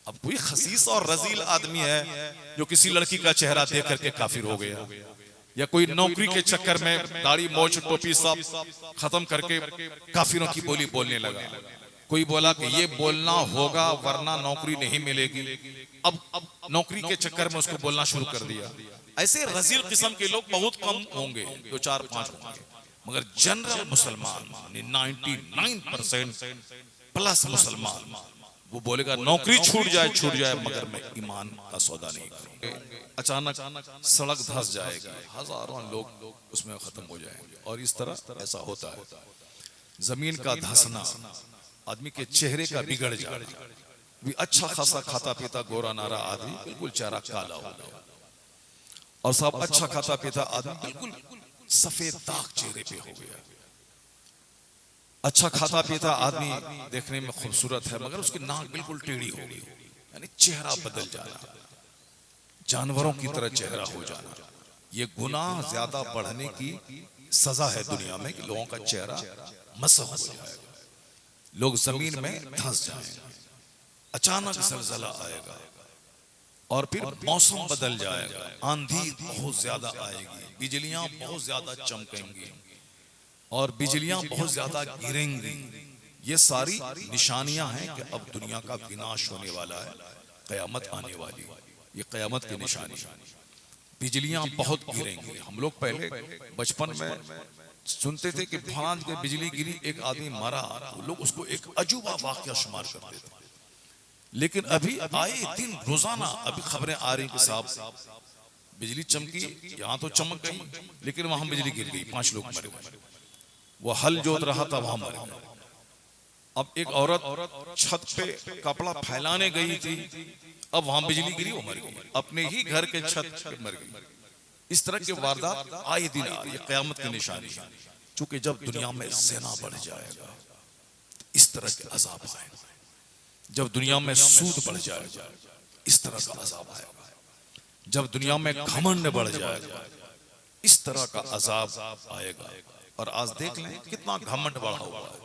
अब कोई खसीस और रजील आदमी है जो किसी लड़की का चेहरा देख करके काफिर हो गया, या कोई नौकरी के चक्कर में दाढ़ी मोछ टोपी सब खत्म करके काफिरों की बोली बोलने लगा, कोई बोला कि ये बोलना होगा वरना नौकरी नहीं मिलेगी, अब नौकरी के चक्कर में उसको बोलना शुरू कर दिया। ऐसे रजील किस्म के लोग बहुत कम होंगे, 2-4-5 होंगे, मगर जनरल मुसलमान 99% प्लस मुसलमान वो बोलेगा नौकरी छूट जाए मगर मैं ईमान का सौदा नहीं करूंगा। अचानक सड़क धंस जाएगी, हजारों लोग उसमें खत्म हो जाएंगे। और इस तरह ऐसा होता है, जमीन का धंसना, आदमी के चेहरे का बिगड़ जाना। भी अच्छा खासा खाता पीता गोरा नारा आदमी बिल्कुल चेहरा काला हो गया, और सब अच्छा खाता पीता आदमी बिल्कुल सफेद दाग चेहरे पे हो गया। अच्छा खाता पीता आदमी देखने में खूबसूरत है मगर उसकी नाक बिल्कुल टेढ़ी हो गई, यानी चेहरा बदल जाना, जानवरों की तरह चेहरा हो जाना। ये गुनाह ज्यादा बढ़ने की सजा है दुनिया में कि लोगों का चेहरा मसख हो जाएगा, लोग जमीन में धंस जाएंगे, अचानक जलजला आएगा और फिर मौसम बदल जाएगा, आंधी बहुत ज्यादा आएगी, बिजलियां बहुत ज्यादा चमकेंगी और बिजलियां बहुत ज्यादा गिरेंगी। ये सारी निशानियां हैं कि अब दुनिया का विनाश होने वाला है, कयामत आने वाली है। ये कयामत की निशानी है, बिजलियां बहुत गिरेंगी। हम लोग पहले बचपन में सुनते थे कि फलां के बिजली गिरी, एक आदमी मरा, लोग उसको एक अजूबा वाकया शुमार करते थे। लेकिन अभी आए दिन रोजाना अभी खबरें आ रही कि साहब बिजली चमकी, यहाँ तो चमक गई लेकिन वहां बिजली गिर गई, 5 लोग मर गए, वो हल जोत रहा था वहां मर गया। अब एक औरत छत पे कपड़ा फैलाने गई थी, अब वहां बिजली गिरी, वो मर गई, अपने ही घर के छत पे मर गई। इस तरह के वारदात आए दिन आ रही है, कयामत की निशानी है। चूंकि जब दुनिया में ज़िना बढ़ जाएगा इस तरह के अजाब आएगा, जब दुनिया में सूद बढ़ जाएगा इस तरह का अजाब आएगा, जब दुनिया में घमंड बढ़ जाएगा इस तरह का अजाब आएगा। और आज देख लें कितना घमंड बढ़ा हुआ है,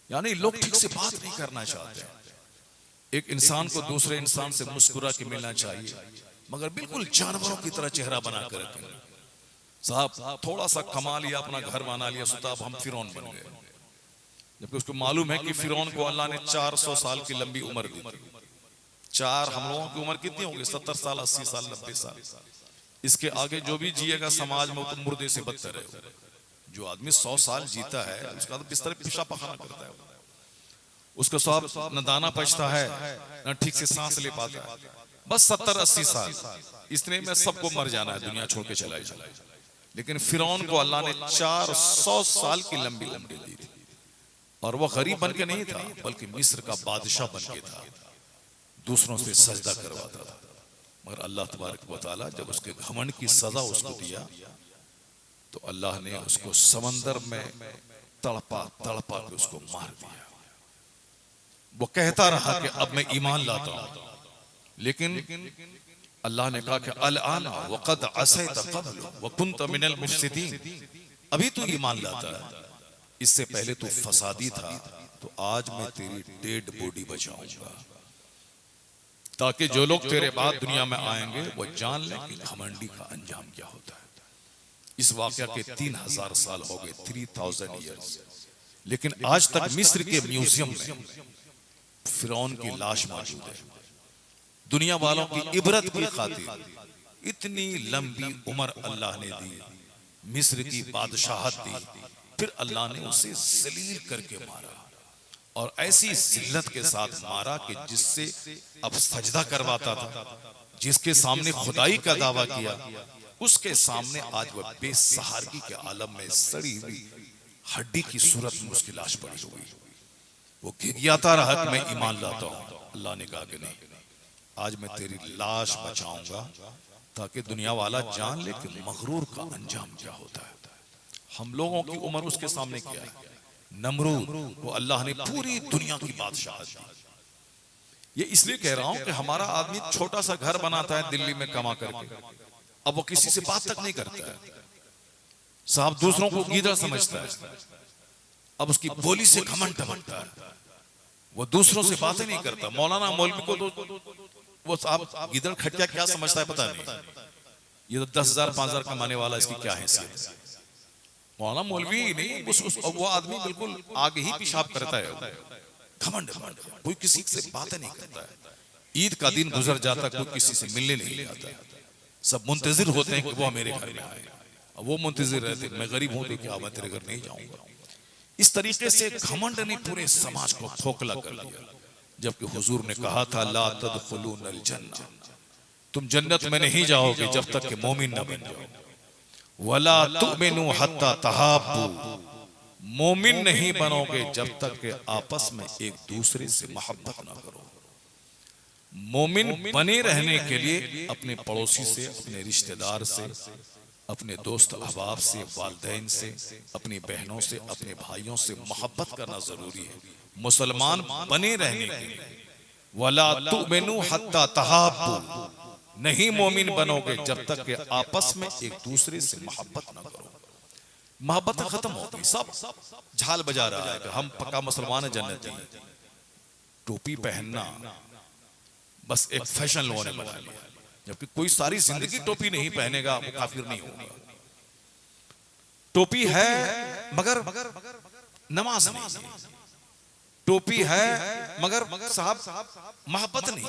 यानी लोग ठीक से बात नहीं करना चाहते। एक इंसान को दूसरे इंसान से मुस्कुरा के मिलना चाहिए, मगर बिल्कुल जानवरों की तरह चेहरा बना कर रखेंगे। साहब थोड़ा सा कमा लिया, अपना घर बना लिया, सोचा अब हम फिरौन बन गए, जबकि उसको मालूम है कि फिरौन को अल्लाह ने 400 साल की लंबी उम्र दी थी। हम लोगों की उम्र कितनी होगी? 70 साल, 80 साल, 90 साल। इसके आगे जो भी जिएगा समाज में वो तो मुर्दे से बदतर है। जो आदमी 100 साल जीता है उसका तो बिस्तर पे पेशाब पखाना करता है, उसका सब न दाना पचता है न ठीक से सांस ले पाता है। बस 70-80 साल, इतने में सबको मर जाना है, दुनिया छोड़ के चला जाए। लेकिन फिरौन को अल्लाह ने 400 साल की लंबी उम्र दी थी, और वो गरीब बन के नहीं था बल्कि मिस्र का बादशाह बन के था, दूसरों से सजदा करवाता था। मगर अल्लाह तबारक व तआला जब उसके घमंड की सजा उसको दिया तो अल्लाह ने उसको समंदर में तड़पा तड़पा के उसको मार दिया। वो कहता रहा कि अब मैं ईमान लाता हूं, लेकिन अल्लाह ने कहा कि अल-आन वक़द असैत क़ब्ल व कुन्त मिनल मुफ़सिदीन, अभी तू ईमान लाता है, इससे पहले तू फसादी था, तो आज मैं तेरी डेड बॉडी बचाऊंगा, ताकि जो लोग तेरे बाद दुनिया में आएंगे वो जान लें कि घमंडी का अंजाम क्या होता है। इस वाकया के 3000 साल हो गए, 3000 ईयर्स, लेकिन आज तक मिस्र के म्यूजियम में फिरौन की लाश मौजूद है। दुनिया वालों की इबरत की खातिर इतनी लंबी उम्र अल्लाह ने दी, मिस्र की बादशाहत दी, फिर अल्लाह ने उसे जलील करके मारा, और ऐसी जिल्लत के साथ मारा कि जिससे अब सजदा करवाता था, जिसके सामने खुदाई का दावा किया, उसके सामने आज वह बेसहारगी के आलम में सड़ी हुई हड्डी की सूरत में उसकी लाश पड़ी हुई। वो गिड़गिड़ाता रहा कि मैं ईमान लाता हूं। अल्लाह ने कहा कि नहीं, आज मैं तेरी लाश बचाऊंगा ताकि दुनिया वाला जान ले कि मगरूर का अंजाम क्या होता है। हम लोगों की उम्र उसके सामने क्या है? नमरूद को अल्लाह ने पूरी दुनिया की बादशाहत दी। ये इसलिए कह रहा हूं कि हमारा आदमी छोटा सा घर बनाता है दिल्ली में कमा करके, अब वो किसी से बात तक नहीं करता है, साहब दूसरों को गीदड़ समझता है, अब उसकी बोली से घमंड बनता है, वो दूसरों से बातें नहीं करता। मौलाना मौलवी को तो वो आप गिदड़ खटिया क्या समझता है पता नहीं, ये तो 10,000 5,000 कमाने वाला, इसकी क्या हैसियत। मौलाना मौलवी नहीं, वो आदमी बिल्कुल आगे ही पेशाब करता है, घमंड, कोई किसी से बातें नहीं करता है। ईद का दिन गुजर जाता, कोई किसी से मिलने नहीं आता, सब मुंतजिर होते हैं कि वो मेरे घर में आए, वो मुंतजिर रहते, मैं गरीब हूं तो क्या मैं तेरे घर नहीं जाऊंगा। इस तरीके से घमंड ने पूरे समाज को खोखला कर दिया। जबकि हुजूर ने कहा था ला तदखुलूनल जन्नह, तुम जन्नत में नहीं जाओगे जब तक कि मोमिन न बन जाओ। वला तुमिनु हत्ता तहाब्बू, मोमिन नहीं बनोगे जब तक कि आपस में एक दूसरे से मोहब्बत ना करो। मोमिन बने रहने के लिए अपने पड़ोसी से, अपने रिश्तेदार से, अपने दोस्त अहबाब से, वालिदैन से, अपनी बहनों से, अपने भाइयों से मोहब्बत करना जरूरी है मुसलमान बने रहने के लिए। वला तुमिनु हत्ता तहाब्बू, नहीं मोमिन बनोगे जब तक कि आपस में एक दूसरे से मोहब्बत ना करो। मोहब्बत खत्म हो गई, सब झाल बजा रहा है कि हम पक्का मुसलमान है, जन्नती है। टोपी पहनना बस एक फैशन लोगों ने बना लिया, जबकि कोई सारी जिंदगी टोपी नहीं पहनेगा वो काफिर नहीं होगा। टोपी है मगर नमाज नहीं, टोपी है मगर साहब मोहब्बत नहीं,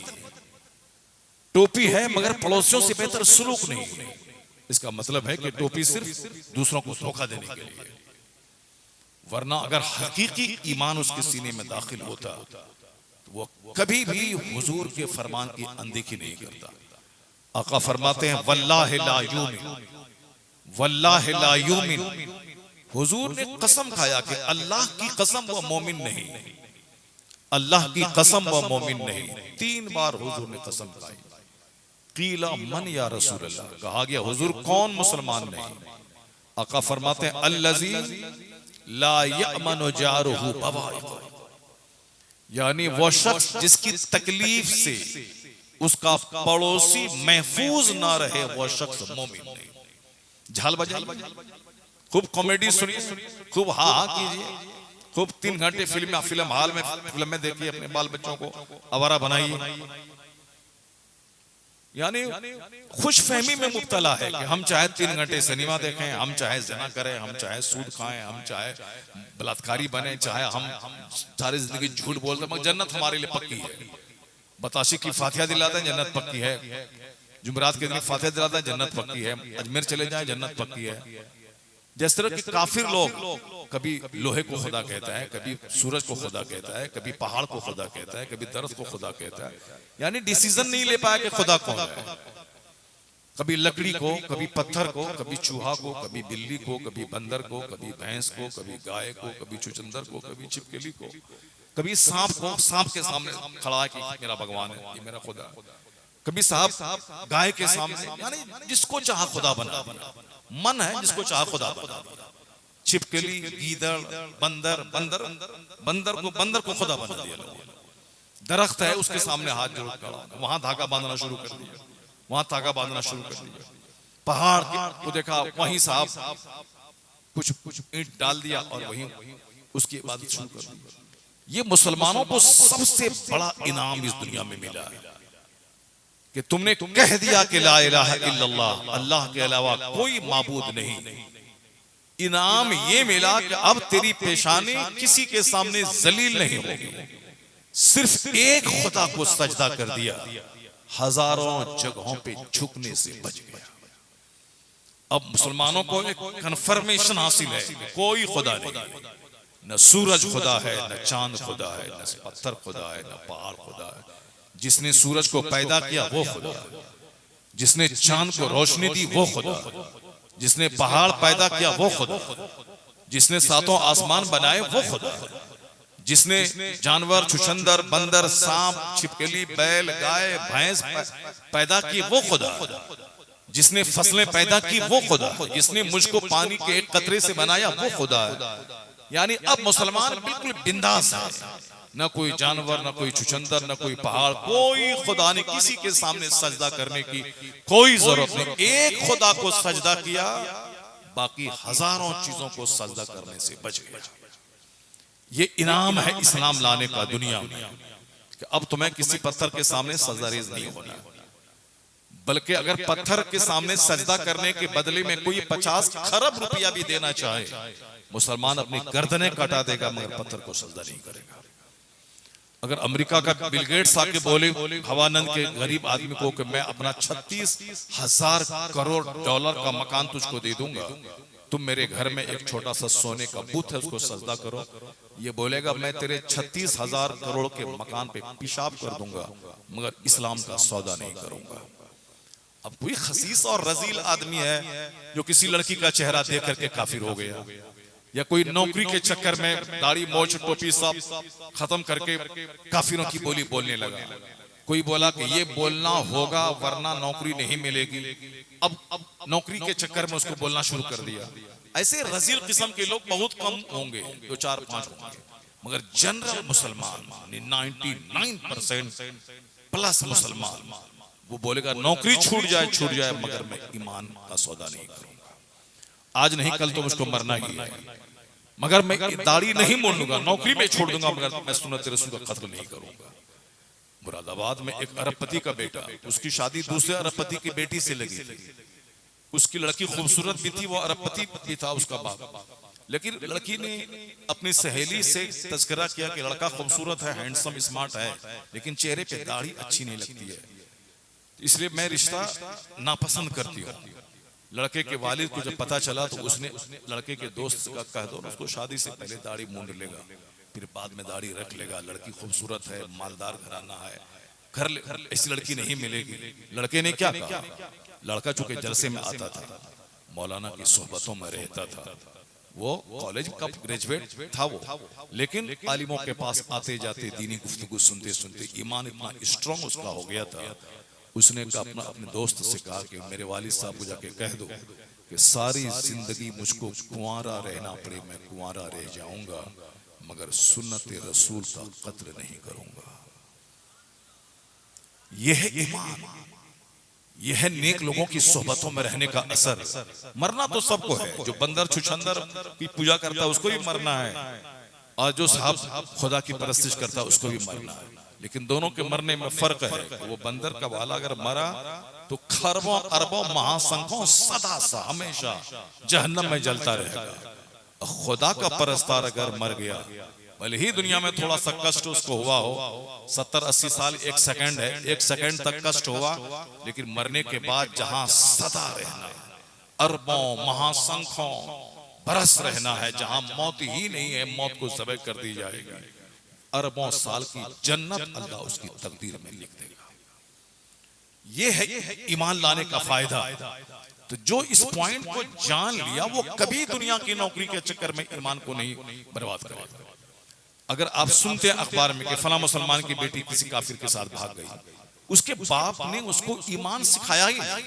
टोपी है मगर पड़ोसियों से बेहतर सुलूक नहीं। इसका मतलब है कि टोपी सिर्फ दूसरों को धोखा देने के लिए, वरना अगर हकीकी ईमान उसके सीने में दाखिल होता तो वो कभी भी हुजूर के फरमान की अनदेखी नहीं करता। आका फरमाते हैं वल्लाहि ला युमिन, वल्लाहि ला युमिन, हुजूर ने कसम खाया कि अल्लाह की कसम वो मोमिन नहीं, अल्लाह की कसम वो मोमिन नहीं। 3 बार हुजूर ने कसम खाई। कीला मन या रसूल अल्लाह, कहा गया हुजूर कौन मुसलमान नहीं। आका फरमाते हैं अल्लज़ी ला यअमनु जारुहु बवाइक़, यानी वो शख्स जिसकी तकलीफ से उसका पड़ोसी महफूज ना रहे, वो शख्स मोमिन नहीं। झाल बजाइए, खूब कॉमेडी सुनिए, खूब हाँ कीजिए, खूब 3 घंटे फिल्म हॉल में फिल्में देखिए, अपने बाल बच्चों को आवारा बनाइए। यानी खुशफहमी में मुब्तला है कि हम चाहे 3 घंटे सिनेमा देखें, हम चाहे ज़िना करें, हम चाहे सूद खाएं, हम चाहे बलात्कारी बने, चाहे हम सारी जिंदगी झूठ बोलते, मगर जन्नत हमारे लिए पक्की है। बताशी की फातिहा दिलाते हैं, जन्नत पक्की है। जुमरात के दिन फातिहा दिलाते हैं, जन्नत पक्की है। अजमेर चले जाएं, जन्नत पक्की है। जिस तरह के काफिर लोग कभी लोहे को खुदा कहता है, कभी सूरज को खुदा कहता है, कभी पहाड़ को खुदा कहता है, कभी दरख्त को खुदा कहता है, यानी डिसीजन नहीं ले पाया कि खुदा कौन है। कभी लकड़ी को, कभी पत्थर को, कभी चूहा को, कभी बिल्ली को, कभी बंदर को, कभी भैंस को, कभी गाय को, कभी चुचंदर को, कभी छिपकली को, कभी सांप को, सांप के सामने खड़ा है कि मेरा भगवान है, ये मेरा खुदा। कभी साहब गाय के सामने, यानी जिसको चाहा खुदा बना दिया। मन है जिसको चाहा खुदा बना दिया। छिपकली, गीदड़, बंदर को खुदा बना दिया। दरख्त है उसके सामने हाथ जोड़ खड़ा, वहां धागा बांधना शुरू कर दिया, वहां धागा बांधना शुरू कर दिया। पहाड़ को देखा, वहीं साहब कुछ ईंट डाल दिया और वहीं उसकी इबादत शुरू कर दी। ये मुसलमानों को सबसे बड़ा इनाम इस दुनिया में मिला है कि तुमने कह दिया कि ला इलाहा इल्लल्लाह, अल्लाह के अलावा कोई माबूद नहीं। इनाम ये मिला कि अब तेरी पेशानी किसी के सामने जलील नहीं होगी। सिर्फ एक खुदा को सजदा कर दिया, हजारों जगहों पे झुकने से बच गया। अब मुसलमानों को एक कन्फर्मेशन हासिल है, कोई खुदा नहीं, न सूरज खुदा है, न चांद खुदा है, न पत्थर खुदा है, न पहाड़ खुदा है। जिसने सूरज को पैदा किया वो खुदा, जिसने चांद को रोशनी दी वो खुदा, जिसने पहाड़ पैदा किया वो खुदा, जिसने 7 आसमान बनाए वो खुदा, जिसने जानवर, छुछंदर, बंदर, सांप, छिपकली, बैल, गाय, भैंस पैदा की वो खुदा, जिसने फसलें पैदा की वो खुदा, जिसने मुझको पानी के एक कतरे से बनाया वो खुदा है। यानी अब मुसलमान बिल्कुल बिंदास है, न कोई जानवर, न कोई छुछंदर, न कोई पहाड़, कोई खुदा ने किसी के सामने सजदा करने की कोई जरूरत नहीं। एक खुदा को सजदा किया, बाकी हजारों चीजों को सजदा करने से बच गया। ये इनाम है इस्लाम लाने का दुनिया में कि अब तुम्हें किसी पत्थर के सामने सजदारेज नहीं होना, बल्कि अगर पत्थर के सामने सजदा करने के बदले में कोई 50 खरब रुपया भी देना चाहे, मुसलमान अपनी गर्दनें कटा देगा मगर पत्थर को सजदा नहीं करेगा। अगर अमेरिका का बिल गेट्स आके बोले हवानंद के गरीब आदमी को कि मैं अपना 36,000 करोड़ डॉलर का मकान तुझको दे दूंगा, तुम मेरे घर में एक छोटा सा सोने का बुत है उसको सजदा करो, ये बोलेगा मैं तेरे 36,000 करोड़ के मकान पे पेशाब कर दूंगा मगर इस्लाम का सौदा नहीं करूंगा। अब कोई खसीस और रजील आदमी है जो किसी लड़की का चेहरा देख करके काफिर हो गया, या कोई नौकरी के चक्कर में दाढ़ी मोछ टोपी सब खत्म करके काफिरों की बोली बोलने लगा, कोई बोला कि ये बोलना होगा वरना नौकरी नहीं मिलेगी, अब नौकरी के चक्कर में उसको बोलना शुरू कर दिया। ऐसे रजील किस्म के लोग बहुत कम होंगे, 2-4-5 होंगे, मगर जनरल मुसलमान 99% प्लस मुसलमान वो बोलेगा नौकरी छूट जाए मगर मैं ईमान का सौदा नहीं करूंगा। आज नहीं कल तो मुझको मरना ही है, मगर मैं दाढ़ी नहीं मोड़ूंगा, नौकरी में छोड़ दूंगा मगर मैं सुन्नत रसूल का कत्ल नहीं करूंगा। मुरादाबाद में एक अरबपति का बेटा, उसकी शादी दूसरे अरबपति की बेटी से लगी थी, उसकी लड़की खूबसूरत भी थी, वो अरबपति भी था उसका बाप, लेकिन लड़की ने अपनी सहेली से तज़किरा किया कि लड़का खूबसूरत है, हैंडसम, स्मार्ट है, लेकिन चेहरे पे दाढ़ी अच्छी नहीं लगती है, इसलिए मैं रिश्ता नापसंद करती हूँ। लड़के के वालिद को जब पता चला तो उसने लड़के के दोस्त का कह दो उसको शादी से पहले दाढ़ी मूंड लेगा, फिर बाद में दाढ़ी रख लेगा, लड़की खूबसूरत है, मालदार घराना है, घर ऐसी लड़की नहीं मिलेगी। लड़के ने क्या कहा, लड़का चूंकि जलसे में आता था, मौलाना की सोहबतों में रहता था, वो कॉलेज का ग्रेजुएट था वो, लेकिन आलिमों के पास आते जाते दीनी गुफ्तगू सुनते सुनते ईमान इतना स्ट्रॉन्ग उसका हो गया था, उसने अपने दोस्त से कहा कि मेरे वालिद साहब को जाके कह दो कि सारी जिंदगी मुझको कुंवारा रहना पड़े, मैं कुंवारा रह जाऊंगा मगर सुन्नत रसूल का कत्ल नहीं करूंगा। यह ईमान, यह नेक लोगों की सोहबतों में रहने का असर। मरना तो सबको है, जो बंदर छुछंदर की पूजा करता है उसको भी मरना है, और जो साहब खुदा की परस्तिश करता है उसको भी मरना है, लेकिन दोनों के मरने में फर्क है। वो बंदर का वाला अगर मरा तो खरबों अरबों महासंखों सदा सा हमेशा जहन्नम में जलता रहेगा। खुदा का परस्तार अगर मर गया, भले ही दुनिया में थोड़ा सा कष्ट उसको हुआ हो, 70-80 साल 1 सेकंड है, 1 सेकंड तक कष्ट हुआ, लेकिन मरने के बाद जहां सदा रहना, अरबों महासंखों बरस रहना है, जहां मौत ही नहीं है, मौत को ज़बह कर दी जाएगी, अरबों साल की जन्नत अल्लाह उसकी तकदीर में लिख देगा। ये है ईमान लाने का फायदा। तो जो इस पॉइंट को जान लिया वो कभी दुनिया की नौकरी के चक्कर में ईमान को नहीं बर्बाद करेगा। अगर आप सुनते हैं अखबार में कि फला मुसलमान की बेटी किसी काफिर के साथ भाग गई, उसके बाप ने उसको ईमान सिखाया ही नहीं,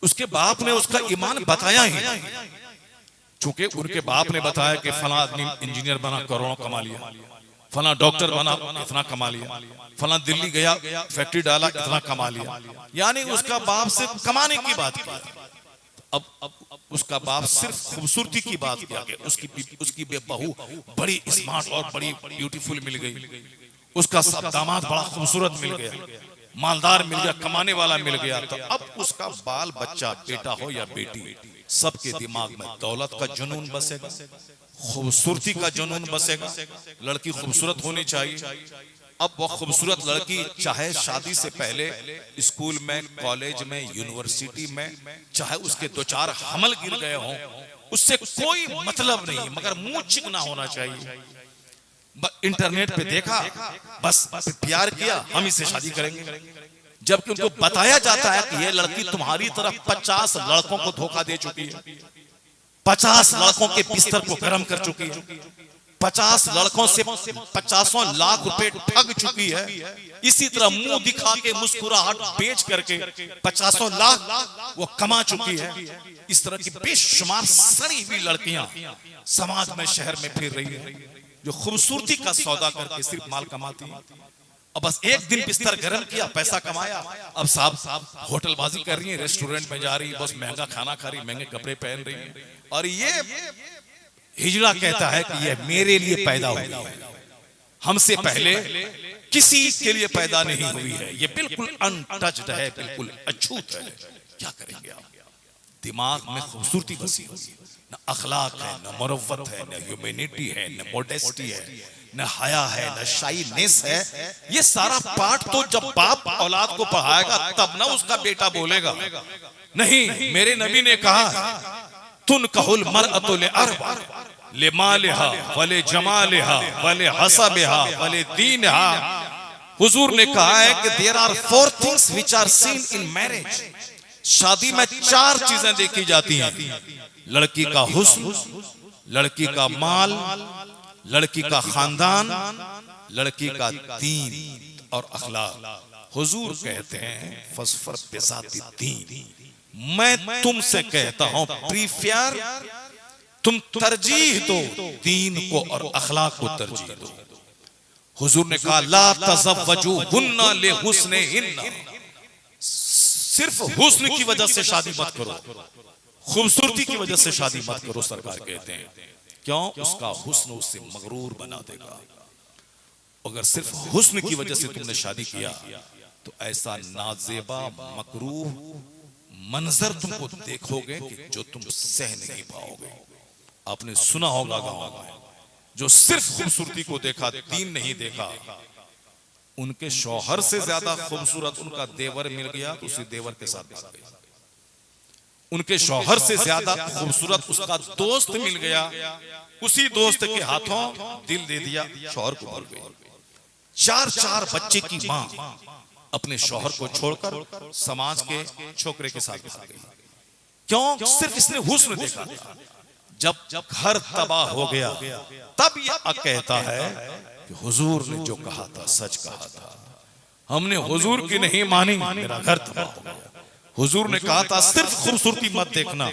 उसके बाप ने उसका ईमान बताया ही नहीं, चूंकि उनके बाप ने बताया कि फला आदमी इंजीनियर बना करोड़ों कमा लिया, फला डॉक्टर बना इतना कमा लिया, फला दिल्ली गया फैक्ट्री डाला इतना कमा लिया, यानी उसका बाप सिर्फ कमाने की बात की। अब उसका बाप सिर्फ खूबसूरती की बात किया कि उसकी बहू बड़ी स्मार्ट और बड़ी ब्यूटीफुल मिल गई, उसका सब दामाद बड़ा खूबसूरत मिल गया, मालदार मिल गया, कमाने वाला मिल गया, तो अब उसका बाल बच्चा बेटा हो या बेटी, सबके दिमाग में दौलत का जुनून बसेगा, खूबसूरती का जुनून बसेगा, लड़की खूबसूरत होनी चाहिए। अब वो खूबसूरत लड़की चाहे शादी से पहले स्कूल में, कॉलेज में, यूनिवर्सिटी में, चाहे उसके 2-4 हमल गिर गए हों, उससे कोई मतलब नहीं, मगर मुंह चिकना होना चाहिए। इंटरनेट पे देखा, बस प्यार किया, हम इससे शादी करेंगे, जबकि उनको बताया जाता है कि ये लड़की तुम्हारी तरफ 50 लड़कों को धोखा दे चुकी है, 50 लड़कों के बिस्तर को गर्म कर चुकी है, 50 लड़कों से 50 लाख रुपए ठग चुकी है, इसी तरह मुंह दिखा के मुस्कुराहट बेच करके 50 लाख वो कमा चुकी है। इस तरह की बेशुमार सड़ी हुई लड़कियां समाज में, शहर में फिर रही है, जो खूबसूरती का सौदा करके सिर्फ माल कमाती है। अब बस एक दिन बिस्तर गर्म किया, पैसा कमाया, अब साहब होटलबाजी कर रही है, रेस्टोरेंट में जा रही है, बस महंगा खाना खा रही, महंगे कपड़े पहन रही है, और ये हिजड़ा कहता है कि यह मेरे लिए पैदा हुई है, हमसे पहले किसी के लिए पैदा नहीं हुई है, ये बिल्कुल अनटच्ड है, बिल्कुल अछूत है। क्या करेंगे आप? दिमाग में खूबसूरती बसी हुई, न अखलाक है, न मरवत है, न ह्यूमैनिटी है, न मोडेस्टी है, न हया है, न शाइनेस है। ये सारा पाठ तो जब बाप औलाद को पढ़ाएगा तब ना उसका बेटा बोलेगा। नहीं, मेरे नबी ने कहा तुन कहुल मरअतुल अर्बा लिमालिहा वले जमालिहा वले हसबिहा वले दीनहा। हुजूर ने कहा है कि there are 4 things which are seen in marriage. शादी में 4 चीजें देखी जाती हैं, लड़की का हुस्न, लड़की का माल, लड़की का खानदान, लड़की का दीन और अखलाक। हुजूर कहते हैं फस्फर बिज़ाति दीन। मैं तुमसे कहता हूं प्रीफियर, तुम तरजीह दो दीन को और अखलाक को तरजीह दो। हुजूर ने कहा ला तज़व्वजुहुन्ना लिहुस्निहिन्ना, सिर्फ हुस्न की वजह से शादी मत करो, खूबसूरती की वजह से शादी मत करो। सरकार कहते हैं क्यों? उसका हुस्न उससे मगरूर बना देगा। अगर सिर्फ हुस्न की वजह से तुमने शादी किया तो ऐसा नाजेबा मकरूह मंजर तुमको देखोगे कि जो तुम सह नहीं पाओगे। आपने सुना होगा गाँव में जो सिर्फ खूबसूरती को देखा, दीन नहीं देखा, उनके शौहर से ज्यादा खूबसूरत उनका देवर मिल गया तो उसी देवर के साथ भाग गई। उनके शौहर से ज्यादा खूबसूरत उसका दोस्त मिल गया, उसी दोस्त के हाथों दिल दे दिया, शौहर को भूल गई। 4 बच्चे की मां अपने शौहर को छोड़कर समाज के छोकरे के साथ भाग गई। क्यों? सिर्फ इसने हुस्न देखा। जब घर तबाह हो गया तब यह कहता है कि हुजूर ने जो कहा था सच कहा था, हमने हुजूर की नहीं मानी, मेरा घर तबाह हो गया। हुजूर ने कहा था सिर्फ खूबसूरती मत देखना,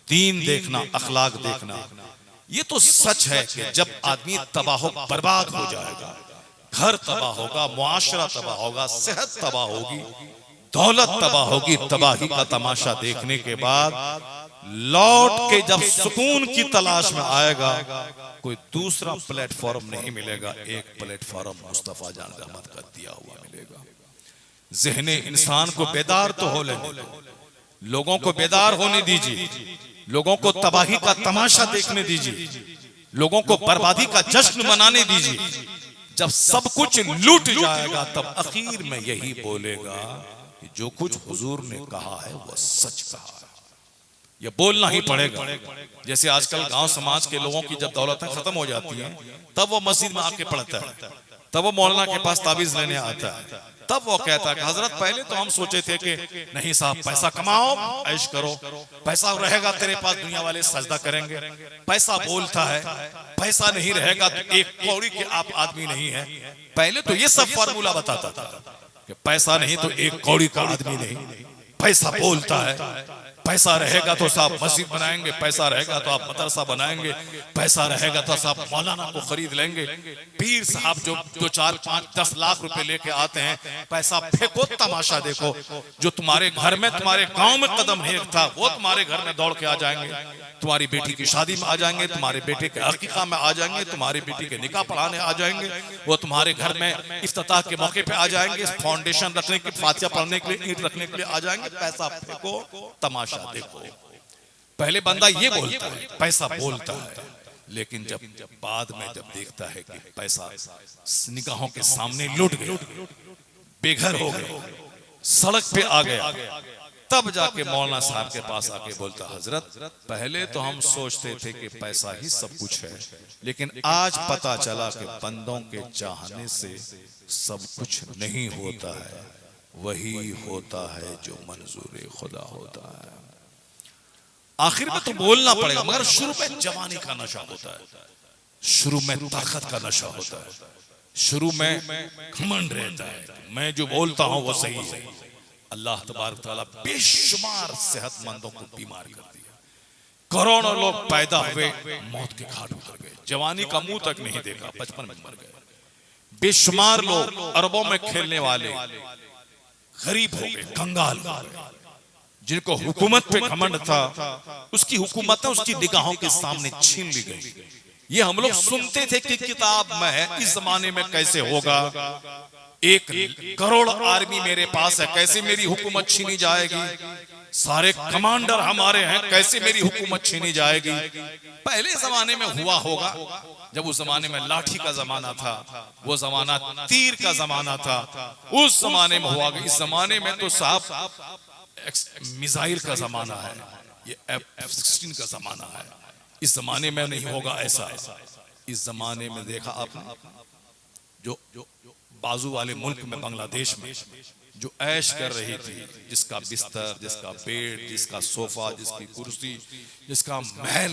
दीन देखना, अखलाक देखना। ये तो सच है कि जब आदमी तबाह बर्बाद हो जाएगा, घर तबाह होगा, मुआशरा तबाह होगा, सेहत तबाह होगी, दौलत तबाह होगी, तबाही का तमाशा देखने के बाद लौट के जब सुकून की तलाश में आएगा, कोई दूसरा प्लेटफॉर्म नहीं मिलेगा, एक प्लेटफॉर्म मुस्तफा जान रहमत का दिया हुआ मिलेगा। ज़हने इंसान को बेदार तो हो लेने दो, लोगों को बेदार होने दीजिए, लोगों को तबाही का तमाशा देखने दीजिए, लोगों को बर्बादी का जश्न मनाने दीजिए। जब सब कुछ लूट जाएगा तब आखिर में यही बोलेगा कि जो कुछ हुजूर ने कहा है वह सच कहा है। ये बोलना ही पड़ेगा। जैसे आजकल गांव समाज के लोगों की जब दौलतें खत्म हो जाती हैं तब वो मस्जिद में आके पढ़ता है, तब वो मौलाना के पास ताबीज लेने आता है, तब वो कहता है कि हजरत पहले तो हम सोचे थे कि नहीं साहब पैसा कमाओ ऐश करो, पैसा रहेगा तेरे पास दुनिया वाले सजदा करेंगे। पैसा बोलता है, पैसा नहीं रहेगा तो एक कौड़ी के आप आदमी नहीं है। पहले तो ये सब फार्मूला बताता था कि पैसा नहीं तो एक कौड़ी का आदमी नहीं, पैसा बोलता है। पैसा रहेगा तो साहब मस्जिद बनाएंगे, पैसा रहेगा तो आप मदरसा बनाएंगे, पैसा रहेगा तो साहब मौलाना को खरीद लेंगे। पीर साहब जो 4, 5, 10 लाख रुपए लेके आते हैं, पैसा फेंको तमाशा देखो। जो तुम्हारे घर में, तुम्हारे गांव में कदम नहीं रखता वो तुम्हारे घर में दौड़ के आ जाएंगे, तुम्हारी बेटी की शादी में आ जाएंगे, तुम्हारे बेटे के अकीका में आ जाएंगे, तुम्हारी बेटी के निकाह पढ़ाने आ जाएंगे, वो तुम्हारे घर में इफ्तिताह के मौके पे आ जाएंगे, फाउंडेशन रखने के, फातिहा पढ़ने के लिए, ईंट रखने के लिए आ जाएंगे। पैसा फेंको तमाशा देखो। पहले बंदा ये बोलता है, पैसा बोलता है, लेकिन जब बाद में जब देखता है कि पैसा निगाहों के सामने लुट गया, बेघर हो गए, सड़क पे आ गया, तब जाके मौलाना साहब के पास आके बोलता हजरत पहले तो हम सोचते थे कि पैसा ही सब कुछ है, लेकिन आज पता चला कि बंदों के चाहने से सब कुछ नहीं होता है, वही होता है जो मंजूर खुदा होता है। आखिर में तो बोलना पड़ेगा, मगर शुरू में जवानी का नशा होता है, शुरू में ताकत का नशा होता है, शुरू में घमंड रहता है, मैं जो बोलता हूं वो सही है। अल्लाह तबारक तआला बेशुमार सेहतमंदों को बीमार कर दिया, करोड़ों लोग पैदा हुए मौत के घाट उतर गए, जवानी का मुंह तक नहीं देखा, बचपन में मर गए। बेशुमार लोग अरबों में खेलने वाले गरीब हो गए, कंगाल हो गए, जिनको हुकूमत पे घमंड था, उसकी हुकूमत उसकी निगाहों के सामने छीन ली गई। ये हम लोग सुनते थे कि किताब में है, इस जमाने में कैसे होगा, 1 करोड़ आर्मी मेरे पास है, कैसे मेरी हुकूमत छीनी जाएगी, सारे कमांडर हमारे हैं, कैसे मेरी हुकूमत छीनी जाएगी। पहले जमाने में हुआ होगा, जब उस जमाने में लाठी का जमाना था, वो जमाना तीर का जमाना था, उस जमाने में हुआ। इस जमाने में तो साहब मिसाइल का जमाना है, ये F-16 का जमाना है। इस जमाने में नहीं होगा ऐसा। इस जमाने में देखा आपने, जो बाजू वाले मुल्क में, बांग्लादेश में जो ऐश कर रही थी, जिसका बिस्तर, जिसका बेड, जिसका सोफा, जिसकी कुर्सी, जिसका महल,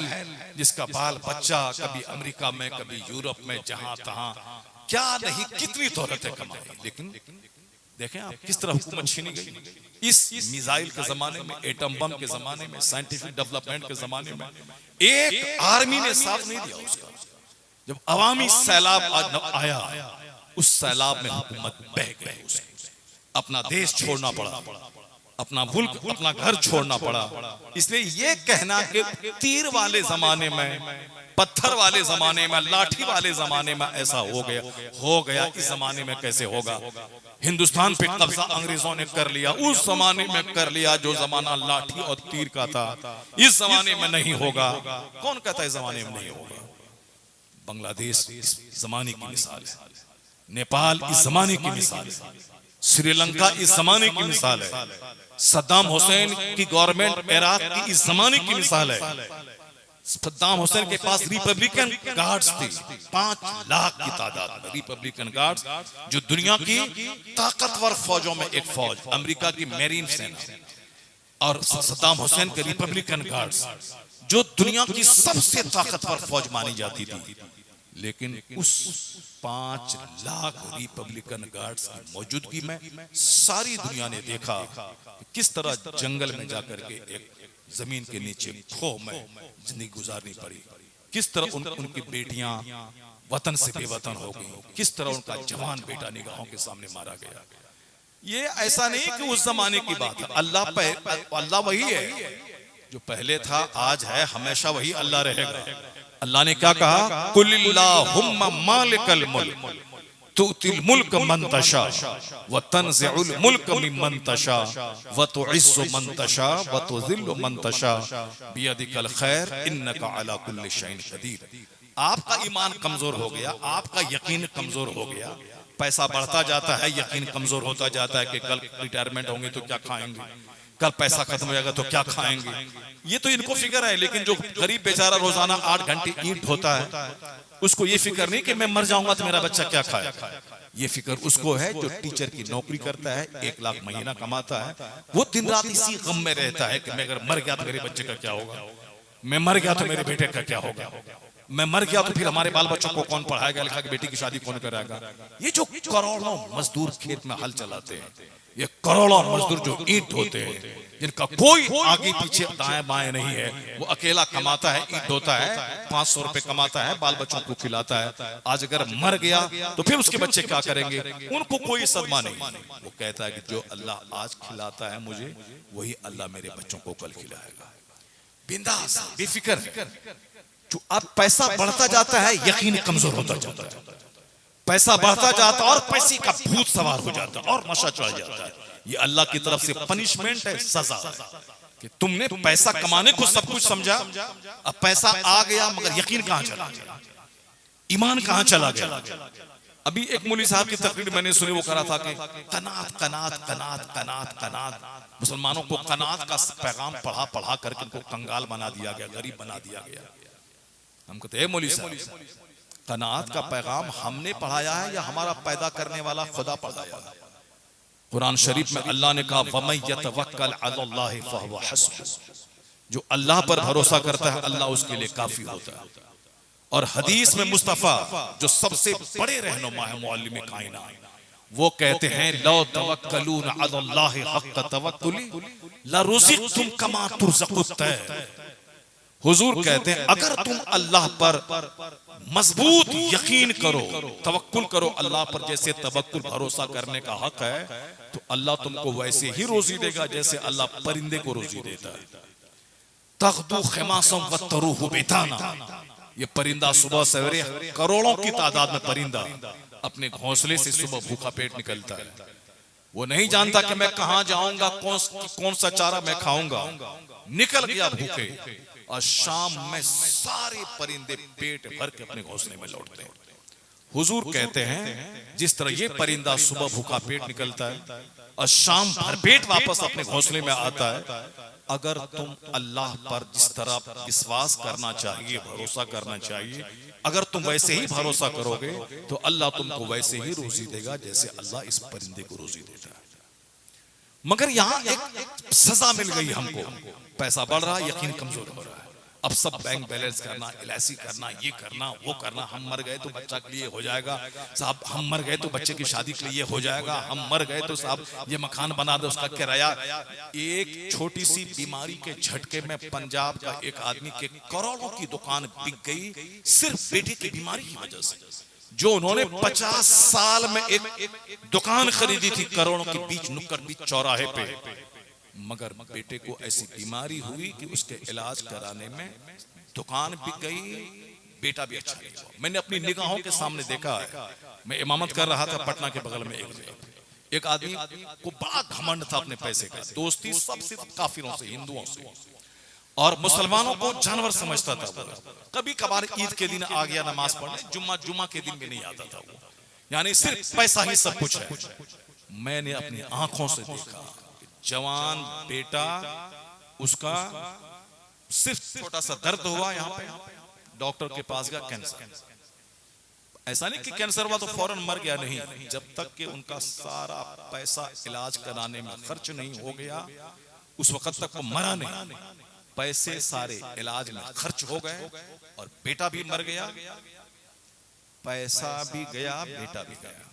जिसका बाल बच्चा, कभी अमेरिका में, कभी यूरोप में, जहां तहां क्या नहीं, कितनी दौलतें कमाई। लेकिन देखें आप किस तरह हुकूमत छीनी गई। इस मिसाइल के जमाने में, एटम बम के जमाने में, साइंटिफिक डेवलपमेंट के जमाने में एक आर्मी ने साथ नहीं दिया उसका। जब अवामी सैलाब आया, उस सैलाब में हुकूमत बह गई, उसकी अपना देश छोड़ना पड़ा, अपना मुल्क, अपना घर छोड़ना पड़ा। इसलिए ये कहना कि तीर वाले जमाने में, पत्थर वाले जमाने में, लाठी वाले जमाने में ऐसा हो गया, इस जमाने में कैसे होगा। हिंदुस्तान पे कब्जा अंग्रेजों ने कर लिया, उस जमाने में कर लिया जो जमाना लाठी और तीर का था, इस जमाने में नहीं होगा। कौन कहता है इस जमाने में नहीं होगा। बांग्लादेश इस जमाने की मिसाल है, नेपाल इस जमाने की मिसाल है, श्रीलंका इस जमाने की मिसाल है, सद्दाम हुसैन की गवर्नमेंट इराक की इस जमाने की मिसाल है। सद्दाम हुसैन के पास रिपब्लिकन गार्ड्स थी, 5 लाख की तादाद में रिपब्लिकन गार्ड्स, जो दुनिया की ताकतवर फौजों में एक फौज, अमेरिका की मेरीन सेना, और सद्दाम हुसैन के रिपब्लिकन गार्ड्स, जो दुनिया की सबसे ताकतवर फौज मानी जाती थी। लेकिन उस 5 लाख रिपब्लिकन गार्ड्स की मौजूदगी में सारी दुनिया ने देखा किस तरह जंगल में जाकर के एक जमीन के नीचे खो में जिंदगी गुजारनी पड़ी, किस तरह उनकी बेटियां वतन से बेवतन हो गई, किस तरह उनका जवान बेटा निगाहों के सामने मारा गया। ये ऐसा नहीं कि उस जमाने की बात है, अल्लाह वही है जो पहले था, आज है, हमेशा वही अल्लाह रहेगा। अल्लाह ने क्या कहा, कुलिल्लाहुम्मा मालिकल मुल्क तुतिल मुल्क मन तशा व तनज़िउल मुल्क मिम्मन तशा व तुइस्सु मन तशा व तुज़िल्लु मन तशा बियदिकल खैर इन्नका अला कुल्लि शैइन कदीर। आपका ईमान कमजोर हो गया, आपका यकीन कमजोर हो गया, पैसा बढ़ता जाता है, यकीन कमजोर होता जाता है कि कल रिटायरमेंट होंगे तो क्या खाएंगे, कल पैसा खत्म हो जाएगा तो क्या खाएंगे। ये तो इनको फिक्र है, लेकिन जो गरीब बेचारा रोजाना 8 घंटे ईंट होता है, उसको ये फिक्र नहीं कि मैं मर जाऊंगा तो मेरा बच्चा क्या खाए। ये फिक्र उसको है जो टीचर की नौकरी करता है, 1 लाख महीना कमाता है, वो दिन रात इसी गम में रहता है कि मैं अगर मर गया तो मेरे बच्चे का क्या होगा, मैं मर गया तो मेरे बेटे का क्या होगा, मैं मर गया तो फिर हमारे बाल बच्चों को कौन पढ़ाएगा, लिखा के बेटी की शादी कौन कराएगा। ये जो करोड़ों मजदूर खेत में हल चलाते हैं, ये करोड़ों मजदूर जो ईंट होते हैं, जिनका कोई आगे पीछे दाएं बाएं नहीं है, वो अकेला कमाता है, ईंट ढोता है, 500 रुपए कमाता है, बाल बच्चों को खिलाता है। आज अगर मर गया तो फिर उसके बच्चे क्या करेंगे, उनको कोई सदमा नहीं। वो कहता है कि जो अल्लाह आज खिलाता है मुझे, वही अल्लाह मेरे बच्चों को कल खिलाएगा। बिंदास, बेफिक्र। जो अब पैसा बढ़ता जाता है, यकीन कमजोर होता जाता है, पैसा बढ़ता जाता है और पैसे का भूत सवार हो जाता है और नशा चढ़ जाता है। ये अल्लाह की तरफ से पनिशमेंट है, सजा है कि तुमने पैसा कमाने को सब कुछ समझा, अब पैसा आ गया मगर यकीन कहां चला गया, ईमान कहां चला गया। अभी एक मौलवी साहब की तकरीर मैंने सुनी, वो करा था कि कनात कनात कनात कनात कनात, मुसलमानों को कनात का पैगाम पढ़ा पढ़ा करके उनको कंगाल बना दिया गया, गरीब बना दिया गया। हम कहते हैं मौलवी साहब, कनात का पैगाम हमने पढ़ाया है या हमारा पैदा करने वाला खुदा पढ़ाया है। कुरान शरीफ में अल्लाह ने कहा वमन यतवक्कल अलल्लाहि फहुव हस्बुह, जो अल्लाह पर भरोसा करता है अल्लाह उसके लिए काफी होता है। और हदीस में मुस्तफा जो सबसे बड़े रहनुमा है मुअल्लिम कायनात, वो कहते हैं लो तवक्कलून अलल्लाहि हक़्क़ तवक्कुली लरुज़िक़तुम कमा तुरज़क़ुत तैर। हुजूर कहते हैं अगर तुम अल्लाह पर मजबूत यकीन करो, तवक्कुल करो अल्लाह पर, जैसे तवक्कुल भरोसा करने का हक है, तो अल्लाह तुमको वैसे ही रोजी देगा जैसे अल्लाह परिंदे को रोजी देता है। तग़दू खिमासम वतरूहु बिताना, ये परिंदा सुबह सवेरे करोड़ों की तादाद में परिंदा अपने घोंसले से सुबह भूखा पेट निकलता है। वो नहीं जानता कि मैं कहां जाऊंगा, कौन सा चारा मैं खाऊंगा, निकल गया भूखे, और शाम में सारे परिंदे पेट भर के अपने घोंसले में लौटते हैं। हुजूर कहते हैं जिस तरह ये परिंदा सुबह भूखा पेट निकलता है और शाम भरपेट वापस अपने घोंसले में आता है, अगर तुम अल्लाह पर जिस तरह विश्वास करना चाहिए, भरोसा करना चाहिए, अगर तुम वैसे ही भरोसा करोगे तो अल्लाह तुमको वैसे ही रोजी देगा जैसे अल्लाह इस परिंदे को रोजी देता है। मगर यहाँ एक सजा मिल गई हमको, पैसा बढ़ रहा, यकीन कमजोर हो रहा है, अब सब बैंक बैलेंस करना, LIC करना, ये करना, वो करना, हम मर गए तो बच्चा के लिए हो जाएगा साहब, हम मर गए तो बच्चे की शादी के लिए हो जाएगा, हम मर गए तो साहब ये मकान बना दो, उसका किराया। एक छोटी सी बीमारी के झटके में पंजाब का एक आदमी के करोड़ों की दुकान बिक गई सिर्फ बेटे की बीमारी की वजह से। जो उन्होंने 50 साल में एक दुकान खरीदी थी करोड़ों के बीच, नुक्कड़ बीच चौराहे पे, मगर बेटे को ऐसी बीमारी हुई कि उसके इलाज कराने में दुकान बिक गई, बेटा भी अच्छा नहीं हुआ। मैंने अपनी निगाहों के सामने देखा है, मैं इमामत कर रहा था पटना के बगल में एक आदमी को बड़ा घमंड था अपने पैसे का, दोस्ती सबसे काफिरों से, हिंदुओं से, और मुसलमानों को जानवर समझता था। कभी कभार ईद के दिन आ गया नमाज पढ़ने, जुम्मा के दिन भी नहीं आता था वो, यानी सिर्फ पैसा ही सब कुछ है। मैंने अपनी आंखों से देखा जवान बेटा, उसका सिर्फ छोटा सा दर्द हुआ यहाँ पे, डॉक्टर के पास गया, कैंसर। ऐसा नहीं कि कैंसर हुआ तो फौरन मर गया, नहीं, जब तक कि उनका सारा पैसा इलाज कराने में खर्च नहीं हो गया उस वक्त तक वो मरा नहीं। पैसे सारे इलाज में खर्च हो गए और बेटा भी मर गया, पैसा भी गया, बेटा भी गया।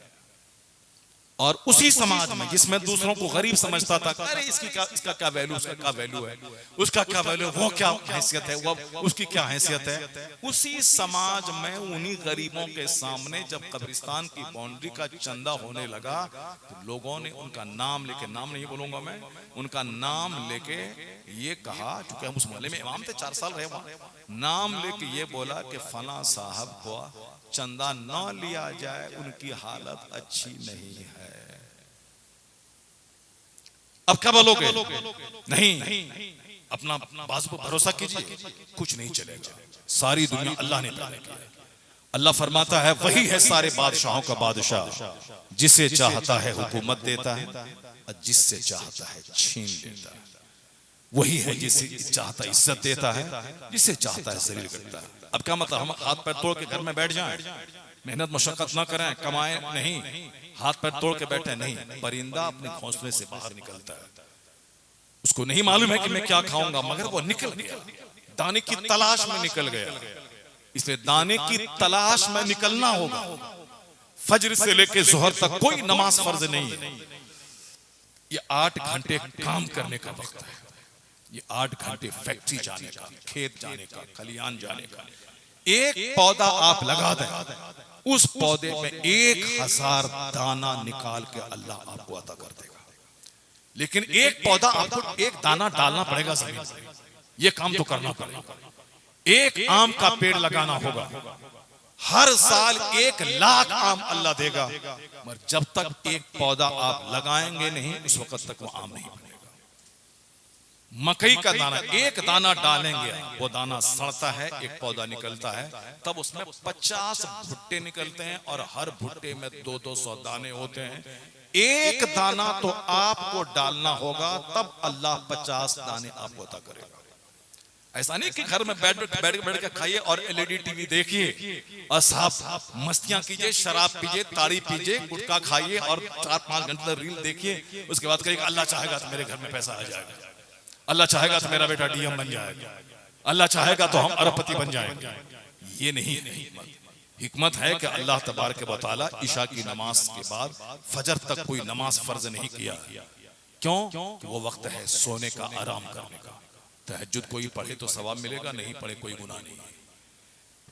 और उसी समाज में जिसमें दूसरों को गरीब समझता था, अरे इसका क्या वैल्यू, उसका क्या वैल्यू है, उसका क्या वैल्यू, वो क्या हैसियत है, वो उसकी क्या हैसियत है, उसी समाज में उन्हीं गरीबों के सामने जब कब्रिस्तान की बाउंड्री का चंदा होने लगा तो लोगों ने उनका नाम लेके, नाम नहीं बोलूंगा मैं, उनका नाम लेके ये कहा, चूंकि हम उस मोहल्ले में इमाम थे, 4 साल रहे वहां, नाम लेके ये बोला कि फला साहब को चंदा न लिया जाए, उनकी हालत अच्छी नहीं है। अब क्या बोलोगे? नहीं, अपना बाजू पर भरोसा कीजिए, कुछ नहीं चलेगा। सारी दुनिया अल्लाह ने पैदा की है। अल्लाह फरमाता है वही है सारे बादशाहों का बादशाह, जिसे चाहता है हुकूमत देता है और जिससे चाहता है छीन लेता है। वही है जिसे चाहता है इज्जत देता है, जिसे चाहता है जलील करता है। अब क्या मतलब, हम हाथ पैर तोड़ के घर में बैठ जाएं, मेहनत मशक्कत ना करें, कमाएं नहीं, हाथ पैर तोड़ के बैठे नहीं। परिंदा अपने घोंसले से बाहर निकलता है, उसको नहीं मालूम है कि मैं क्या खाऊंगा, मगर वो निकल गया, दाने की तलाश में निकल गया। इसलिए दाने की तलाश में निकलना होगा। फजर से लेके जोहर तक कोई नमाज फर्ज नहीं है, ये 8 घंटे काम करने का वक्त है, ये 8 घंटे फैक्ट्री जाने का, खेत जाने का, खलियान जाने का। एक पौधा आप लगा दें, उस पौधे में 1000 दाना निकाल के अल्लाह आपको अता कर देगा। लेकिन एक पौधा आपको एक दाना डालना पड़ेगा जमीन में, ये काम तो करना पड़ेगा। एक आम का पेड़ लगाना होगा, हर साल 1 लाख आम अल्लाह देगा, मगर जब तक एक पौधा आप लगाएंगे नहीं उस वक्त तक वो आम नहीं बनेगा। मकई का दाना, एक दाना डालेंगे, वो दाना सड़ता है, एक पौधा निकलता है, तब उसमें 50 भुट्टे निकलते हैं और हर भुट्टे में 200-200 दाने होते हैं। एक दाना तो आपको डालना होगा, तब अल्लाह 50 दाने आपको अता करेगा। ऐसा नहीं कि घर में बैठ के खाइए और LED टीवी देखिए और साहब मस्तियां कीजिए, शराब पीजिए, ताड़ी पीजिए, गुटखा खाइए और 4-5 घंटे रील देखिए, उसके बाद कहिएगा अल्लाह चाहेगा तो मेरे घर में पैसा आ जाएगा, अल्लाह चाहेगा तो मेरा बेटा DM बन जाएगा, अल्लाह चाहेगा तो हम अरबपति बन जाएंगे। ये नहीं है हिकमत। हिकमत है कि अल्लाह तबारक व तआला इशा की नमाज के बाद फजर तक कोई नमाज फर्ज नहीं किया। क्यों? कि वो वक्त है सोने का, आराम करने का। तहज्जुद कोई पढ़े तो सवाब मिलेगा, नहीं पढ़े कोई गुनाह नहीं।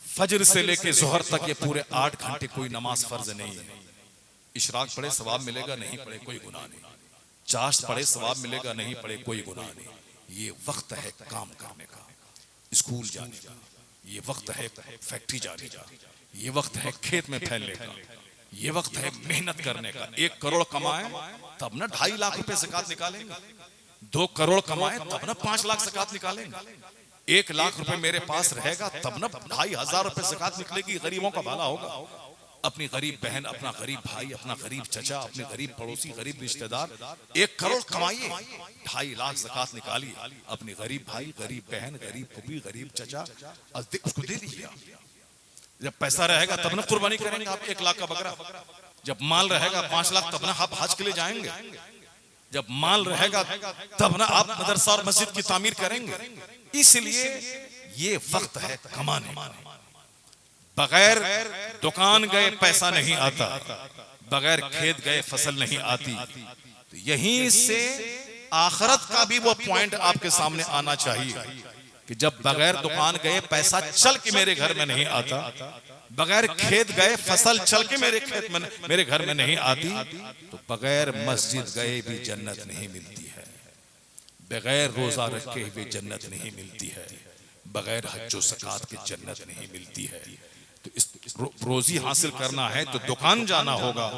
फजर से लेके जोहर तक ये पूरे 8 घंटे कोई नमाज फर्ज नहीं है। इशराक पढ़े सवाब मिलेगा, नहीं पढ़े कोई गुनाह नहीं। चाश्त पढ़े सवाब मिलेगा, नहीं पढ़े कोई गुनाह नहीं। ये वक्त है काम करने का, स्कूल जाने का, ये वक्त है फैक्ट्री जाने का, ये वक्त है खेत में फैलने का, ये वक्त है मेहनत करने का। 1 करोड़ कमाए तब ना 2.5 लाख रुपए ज़कात निकालेंगे, 2 करोड़ कमाए तब ना 5 लाख ज़कात निकालेंगे, 1 लाख रुपए मेरे पास रहेगा तब ना 2,500 रुपए ज़कात निकलेगी। गरीबों का भला होगा। अपनी गरीब बहन, अपना गरीब भाई, अपना गरीब चचा, अपने गरीब पड़ोसी, गरीब रिश्तेदार, 1 करोड़ कमाइए, 2.5 लाख ज़कात निकालिए। अपनी गरीब भाई, गरीब बहन, गरीब फूफी, गरीब चचा उसको दे दीजिए। जब पैसा रहेगा तब ना कुर्बानी करेंगे आप 1 लाख का बकरा। जब माल रहेगा 5 लाख तब ना आप हज के लिए जाएंगे। जब माल रहेगा तब ना आप मदरसा और मस्जिद की तामीर करेंगे। इसलिए ये वक्त है कमाने। बगैर दुकान गए पैसा नहीं आता, बगैर खेत गए फसल नहीं आती। तो यहीं से आखिरत का भी वो पॉइंट आपके सामने आना चाहिए कि जब बगैर दुकान गए पैसा चल के मेरे घर में नहीं आता, बगैर खेत गए फसल चल के मेरे घर में नहीं आती, तो बगैर मस्जिद गए भी जन्नत नहीं मिलती है, बगैर रोजा रखे हुए जन्नत नहीं मिलती है, बगैर हज व ज़कात के जन्नत नहीं मिलती है। तो इस रोजी हासिल करना है तो दुकान जाना होगा,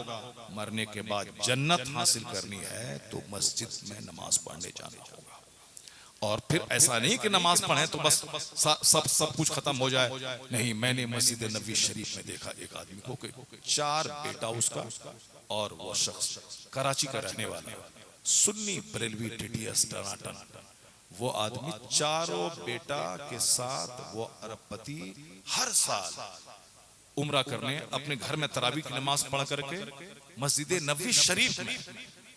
मरने के बाद जन्नत हासिल करनी है तो मस्जिद में नमाज पढ़ने जाना होगा। और फिर ऐसा नहीं कि नमाज पढ़े तो बस सब कुछ खत्म हो जाए। नहीं, मैंने मस्जिद नबी शरीफ में देखा एक आदमी को कि 4 बेटा उसका, और वो शख्स कराची का रहने वाला, सुन्नी बरेलवी टीटीएस टनाटन, वो आदमी 4 बेटा के साथ वो अरबपति हर साल उम्रा करने अपने घर में तरावी की नमाज पढ़ करके मस्जिद नबी शरीफ में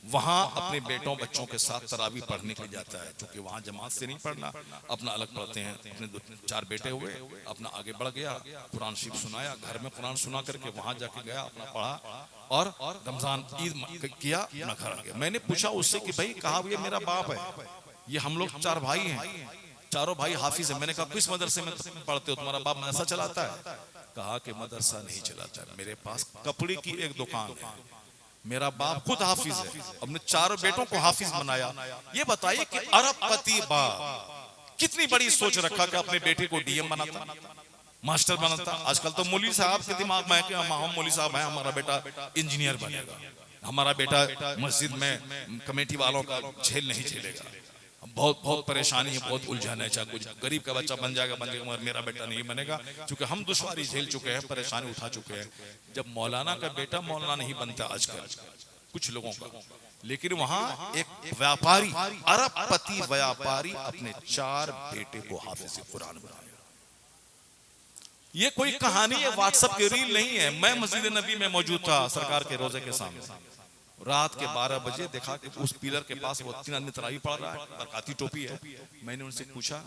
वहां अपने बेटों बच्चों के साथ तरावी पढ़ने के लिए जाता है। क्योंकि वहां जमात से नहीं पढ़ना, अपना अलग पढ़ते हैं। अपने 4 बेटे हुए, अपना आगे बढ़ गया, कुरान शरीफ सुनाया, घर में कुरान सुना करके वहां जाके गया, अपना पढ़ा और रमजान ईद किया, अपना घर आ गया। मैंने पूछा उससे कि भाई कहा, ये मेरा बाप है, ये हम लोग 4 भाई हैं, चारों भाई हाफिज है। मैंने कहा किस मदरसे में पढ़ते हो, तुम्हारा बाप मदरसा चलाता है? कहा कि मदरसा नहीं चलाता, मेरे पास कपड़े की एक दुकान है, मेरा बाप खुद हाफिज है, अपने 4 बेटों को हाफिज बनाया। ये बताइए कि अरबपति बाप कितनी बड़ी सोच रखा कि अपने बेटे को डीएम बनाता, मास्टर बनाता। आजकल तो मौलवी साहब के दिमाग में है कि हम मौलवी साहब हैं, हमारा बेटा इंजीनियर बनेगा, हमारा बेटा मस्जिद में कमेटी वालों का झेल नहीं झेलेगा। बहुत परेशानी है, बहुत उलझन है, चाहे कुछ गरीब का बच्चा बन जाएगा मगर मेरा बेटा नहीं बनेगा, क्योंकि हम दुश्वारी झेल चुके हैं, परेशानी उठा चुके हैं। जब मौलाना का बेटा मौलाना नहीं बनता आजकल कुछ लोगों का, लेकिन वहां एक व्यापारी, अरबपति व्यापारी अपने 4 बेटे को हाफिज कुरान बनाया। ये कोई कहानी है, व्हाट्सएप की रील नहीं है। मैं मस्जिद नबी में मौजूद था सरकार के रोजे के सामने, रात के 12 बजे देखा कि उस पिलर के पास वो 3 आदमी तरावी पढ़ रहा है, बरकाती टोपी है। मैंने उनसे पूछा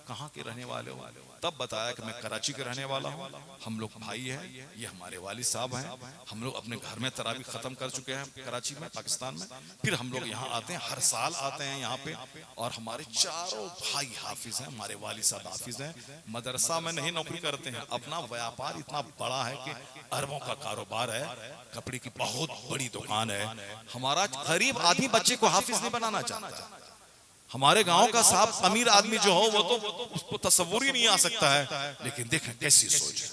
कहाँ के रहने वाले हो? तब बताया कि मैं कराची के रहने वाला हूँ, हम लोग भाई हैं, ये हमारे वालिद साहब हैं, हम लोग अपने घर में तरावी खत्म कर चुके हैं कराची में, पाकिस्तान में, फिर हम लोग यहाँ आते हैं, हर साल आते हैं यहाँ पे, और हमारे 4 भाई हाफिज हैं, हमारे वालिद साहब हाफिज हैं, मदरसा में नहीं नौकरी करते हैं, अपना व्यापार इतना बड़ा है कि अरबों का कारोबार है, कपड़े की बहुत बड़ी दुकान है। हमारा गरीब आदमी बच्चे को हाफिज नहीं बनाना चाहता। हमारे गांव का साहब अमीर आदमी जो हो वो तो उसको तस्वुर ही नहीं आ सकता है, लेकिन देखें कैसी सोच,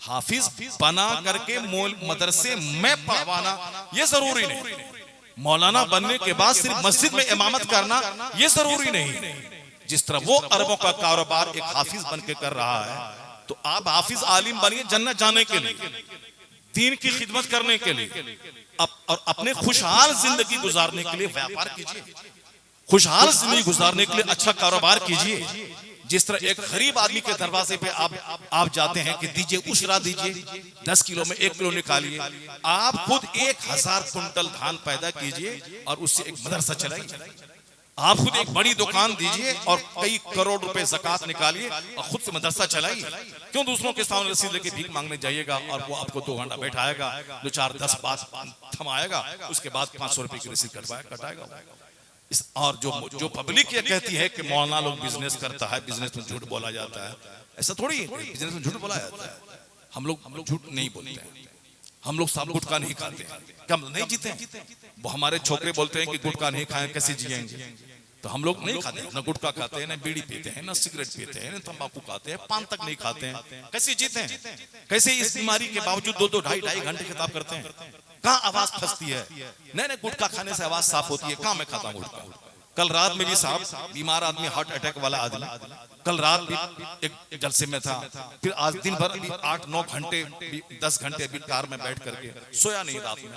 हाफिज बना करके मदरसे में पढ़वाना ये जरूरी नहीं, मौलाना बनने के बाद सिर्फ मस्जिद में इमामत करना ये जरूरी नहीं। जिस तरह वो अरबों का कारोबार एक हाफिज बन के कर रहा है, तो आप हाफिज आलिम बनिए जन्नत जाने के लिए, दीन की खिदमत करने के लिए, और अपने खुशहाल जिंदगी गुजारने के लिए व्यापार कीजिए, खुशहाल जिंदगी गुजारने के लिए अच्छा कारोबार कीजिए। जिस तरह एक गरीब आदमी के दरवाजे पे आप जाते हैं कि दीजिए उशरा दीजिए, 10 किलो में 1 किलो निकालिए, आप खुद 1000 कुंटल धान पैदा कीजिए और उससे एक मदरसा चलाइए। आप खुद एक बड़ी दुकान दीजिए और कई करोड़ रुपए ज़कात निकालिए और खुद से मदरसा चलाइए। क्यों दूसरों के सामने रसीद लेके भीख मांगने जाइएगा और वो आपको 2 घंटा बैठाएगा, 2 4 10 बात थमाएगा, उसके बाद 500 रुपए की रसीद कटाएगा। और जो पब्लिक ये कहती है कि मौलाना लोग बिजनेस करता है, बिजनेस में झूठ बोला जाता है, ऐसा थोड़ी है, बिजनेस में झूठ बोला जाता है। हम लोग झूठ नहीं बोलते हैं, हम लोग साहब गुटखा नहीं खाते हैं, क्या हम नहीं जीते हैं? वो हमारे छोकरे बोलते हैं कि गुटखा नहीं खाएं कैसे जिएंगे, तो हम लोग नहीं खाते, ना गुटखा खाते हैं, ना बीड़ी पीते हैं, ना सिगरेट पीते हैं, ना तंबाकू खाते हैं, पान तक नहीं खाते हैं, कैसे जीते हैं? कैसे इस बीमारी के बावजूद 2-2 ढाई घंटे किताब करते हैं? कहाँ आवाज फंसती है? नहीं, गुटखा खाने से आवाज साफ होती है। कहाँ मैं खाता हूँ गुटखा? कल रात में भी साहब, बीमार आदमी, हार्ट अटैक वाला आदमी, कल रात भी एक जलसे में था, फिर आज दिन भर 8-9 घंटे 10 घंटे अभी कार में बैठ करके सोया नहीं, रात में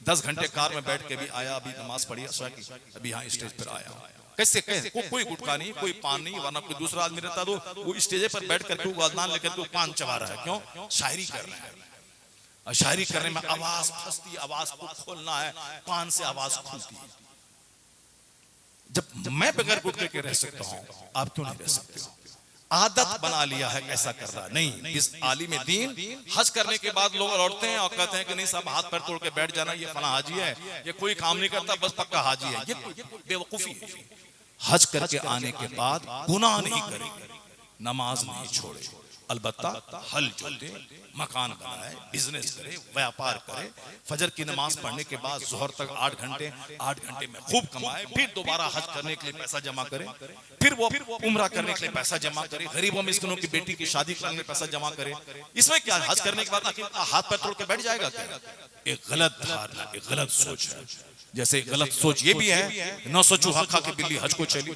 10 घंटे कार में बैठ के भी आया, अभी नमाज पढ़ी, अभी यहाँ स्टेज पर आया। कैसे कोई गुटखा नहीं, कोई पान नहीं, वरना कोई दूसरा आदमी रहता तो वो स्टेज पर बैठ करके वो अज़ान लेकर के पान चबा रहा है। क्यों? शायरी कर रहे हैं। शायरी करने में आवाज फंसती, आवाज को खोलना है, पान से आवाज खुलती है। जब मैं बगैर गुटखे के रह सकता हूँ, आप क्यों नहीं रह सकते हो? आदत बना लिया है ऐसा कर रहा नहीं। इस आलिम दीन हज करने के बाद लोग लौटते हैं और कहते हैं कि नहीं साहब हाथ पैर तोड़ के बैठ जाना, ये फला हाजी है, ये कोई काम नहीं करता, बस पक्का हाजी है। ये बेवकूफी है। हज करके आने के बाद गुनाह नहीं करेंगे, नमाज नहीं छोड़े, अलबत्ता हल जोते, मकान बनाए, बिजनेस करे, व्यापार करे, फजर की नमाज पढ़ने के बाद जोहर तक 8 घंटे में खूब कमाए, फिर दोबारा हज करने के लिए पैसा जमा करे, फिर वो उम्रा करने के लिए पैसा जमा करे, गरीबों मिस्किनों की बेटी की शादी करने के लिए पैसा जमा करे। इसमें क्या, हज करने के बाद हाथ पैर तोड़ के बैठ जाएगा क्या? एक गलत धारणा, एक गलत सोच है। जैसे गलत सोच ये भी है, 900 चूहा खा के बिल्ली हज को चली,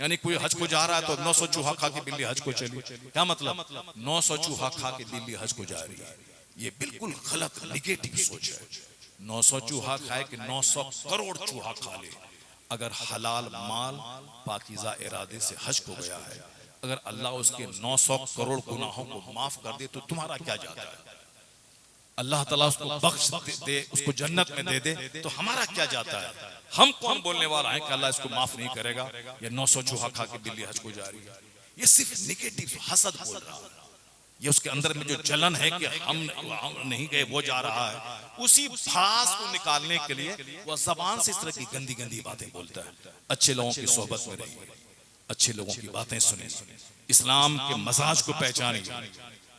यानी कोई हज को जा रहा है तो 900 चूहा खा के बिल्ली हज को चली। क्या मतलब? 900 चूहा खा के बिल्ली हज को जा रही है, ये बिल्कुल गलत निगेटिव सोच है। 900 चूहा खाए कि 900 करोड़ चूहा खा ले। अगर हलाल माल पाकीज़ा इरादे से हज को गया है, अगर अल्लाह उसके 900 करोड़ गुनाहों को माफ कर दे तो तुम्हारा क्या जाता है? अल्लाह ताला उसको बख्श दे, उसको जन्नत में दे दे, तो हमारा क्या जाता है? हम कौन बोलने वाला है कि अल्लाह इसको माफ नहीं करेगा? ये 900 चूहा खा के बिल्ली हज को जा रही है, ये सिर्फ निगेटिव हसद बोल रहा है। ये उसके अंदर में जो जलन है कि हम नहीं गए, वो जा रहा है, उसी भास को निकालने के लिए वो जबान से इस तरह की गंदी गंदी बातें बोलता है। अच्छे लोगों की सोहबत में रहिए, अच्छे लोगों की बातें सुने, इस्लाम के मजाज को पहचानिए।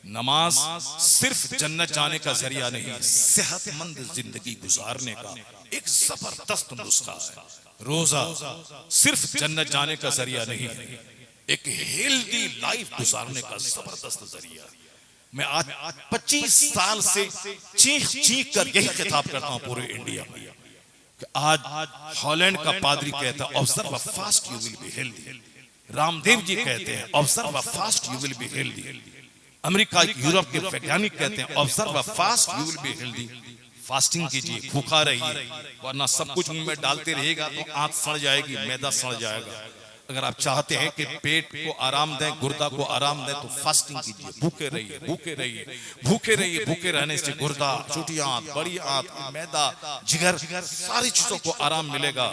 नमाज सिर्फ जन्नत जाने का जरिया नहीं, सेहतमंद जिंदगी गुजारने का एक जबरदस्त नुस्खा है। रोजा सिर्फ जन्नत जाने का जरिया नहीं है, एक हेल्दी लाइफ गुजारने का जबरदस्त जरिया। मैं आज 25 साल से चीख कर यही खिताब करता हूं पूरे इंडिया में कि आज हॉलैंड का पादरी कहता है observe a fast you will be healthy. Ramdev ji कहते हैं observe a fast you will be healthy. America, Europe के वैज्ञानिक कहते हैं observe a fast you will be healthy. Fasting कीजिए, भूखा रहिए, वरना सब कुछ मुंह में डालते रहेगा तो आंत सड़ जाएगी, मैदा सड़ जाएगा। अगर आप चाहते हैं कि पेट को आराम दें, गुर्दा को आराम दें, तो फास्टिंग कीजिए, भूखे रहिए, भूखे रहिए, भूखे रहिए। भूखे रहने से गुर्दा, छोटी आंत, बड़ी आंत, मैदा, जिगर, सारी चीजों को आराम मिलेगा।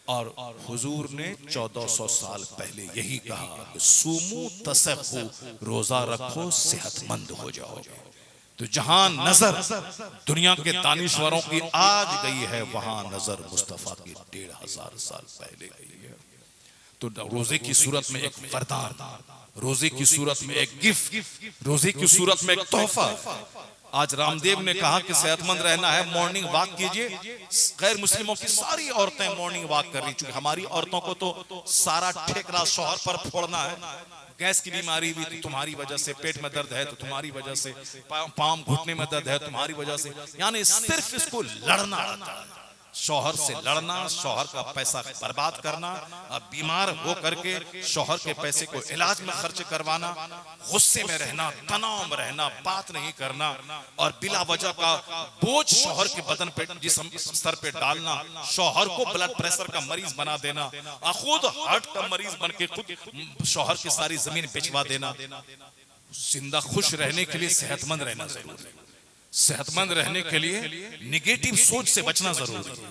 और हुजूर ने 1400 साल पहले यही कहा कि सुमू तसहू, रोजा रखो सेहतमंद हो जाओगे। तो जहां नजर दुनिया के दानिश्वरों की आज गई है, वहां नजर मुस्तफा की 1500 साल पहले गई है। तो रोजे की सूरत में एक वरदान, रोजे की सूरत में एक गिफ्ट, रोजे की सूरत में एक तोहफा। आज रामदेव ने कहा कि सेहतमंद रहना है, मॉर्निंग वॉक कीजिए। गैर मुस्लिमों की सारी औरतें मॉर्निंग वॉक कर रही, चूंकि हमारी औरतों को तो सारा ठेकरा शौहर पर फोड़ना है। गैस की बीमारी भी तो तुम्हारी वजह से, पेट में दर्द है तो तुम्हारी वजह से, पाँव घुटने में दर्द है तुम्हारी वजह से, यानी सिर्फ इसको लड़ना आता है। शौहर से लड़ना, शौहर का पैसा बर्बाद करना, अब बीमार हो करके शौहर के पैसे को इलाज में खर्च करवाना, गुस्से में रहना, तनाव में रहना, बात नहीं करना, और बिला वजह का बोझ शौहर के बदन पे, जिस्म सर पे डालना, शौहर को ब्लड प्रेशर का मरीज बना देना, खुद हार्ट का मरीज बन के खुद शौहर की सारी जमीन बेचवा देना। जिंदा खुश रहने के लिए सेहतमंद रहना जरूरी है। सेहतमंद रहने के लिए निगेटिव सोच से बचना जरूरी है।